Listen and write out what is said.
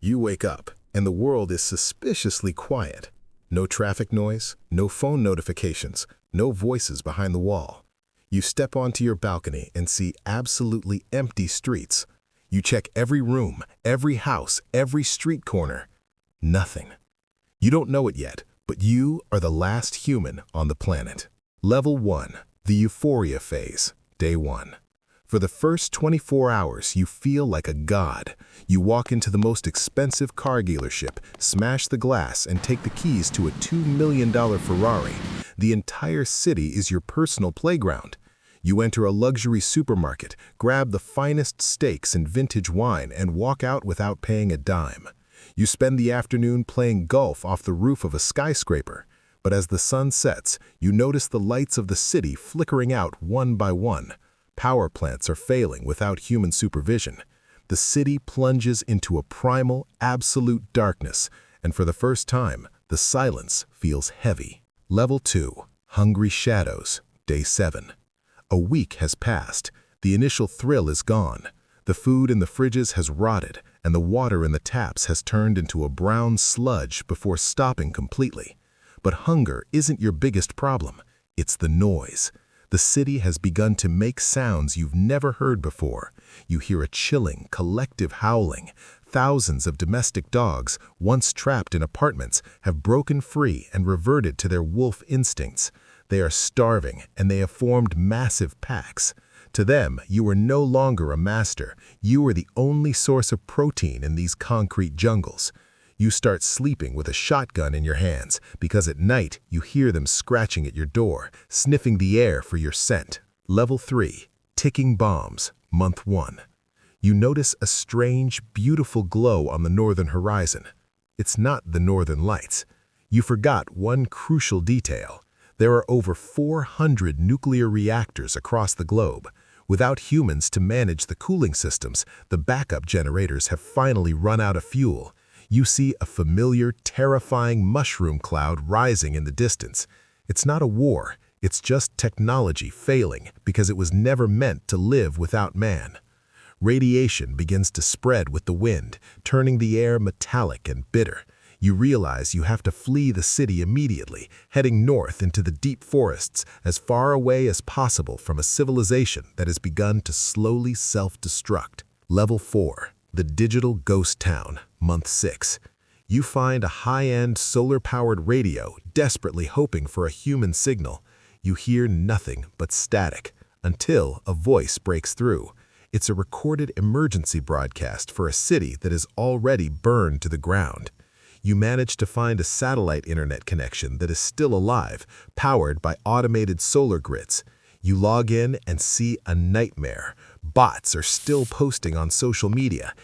You wake up, and the world is suspiciously quiet. No traffic noise, no phone notifications, no voices behind the wall. You step onto your balcony and see absolutely empty streets. You check every room, every house, every street corner. Nothing. You don't know it yet, but you are the last human on the planet. Level 1, the Euphoria Phase, Day 1. For the first 24 hours, you feel like a god. You walk into the most expensive car dealership, smash the glass, and take the keys to a $2 million Ferrari. The entire city is your personal playground. You enter a luxury supermarket, grab the finest steaks and vintage wine, and walk out without paying a dime. You spend the afternoon playing golf off the roof of a skyscraper. But as the sun sets, you notice the lights of the city flickering out one by one. Power plants are failing without human supervision. The city plunges into a primal, absolute darkness, and for the first time, the silence feels heavy. Level 2, Hungry Shadows, Day 7. A week has passed. The initial thrill is gone. The food in the fridges has rotted, and the water in the taps has turned into a brown sludge before stopping completely. But hunger isn't your biggest problem. It's the noise. The city has begun to make sounds you've never heard before. You hear a chilling, collective howling. Thousands of domestic dogs, once trapped in apartments, have broken free and reverted to their wolf instincts. They are starving, and they have formed massive packs. To them, you are no longer a master. You are the only source of protein in these concrete jungles. You start sleeping with a shotgun in your hands because at night you hear them scratching at your door, sniffing the air for your scent. Level 3, Ticking Bombs, Month 1. You notice a strange, beautiful glow on the northern horizon. It's not the northern lights. You forgot one crucial detail. There are over 400 nuclear reactors across the globe. Without humans to manage the cooling systems, the backup generators have finally run out of fuel. You see a familiar, terrifying mushroom cloud rising in the distance. It's not a war, it's just technology failing because it was never meant to live without man. Radiation begins to spread with the wind, turning the air metallic and bitter. You realize you have to flee the city immediately, heading north into the deep forests, as far away as possible from a civilization that has begun to slowly self-destruct. Level 4, the Digital Ghost Town, Month 6. You find a high-end solar-powered radio, desperately hoping for a human signal. You hear nothing but static, until a voice breaks through. It's a recorded emergency broadcast for a city that is already burned to the ground. You manage to find a satellite internet connection that is still alive, powered by automated solar grids. You log in and see a nightmare. Bots are still posting on social media.